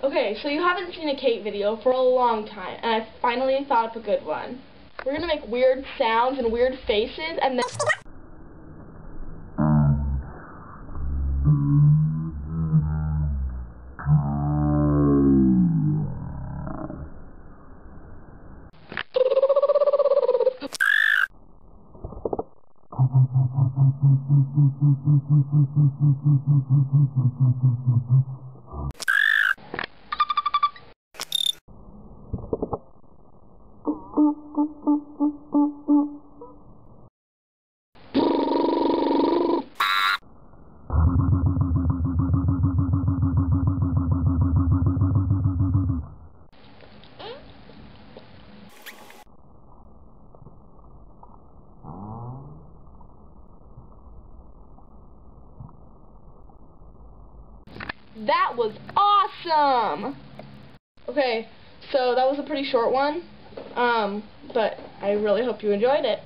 Okay, so you haven't seen a Kate video for a long time, and I finally thought of a good one. We're gonna make weird sounds and weird faces, and then that was awesome! Okay, so that was a pretty short one, but I really hope you enjoyed it.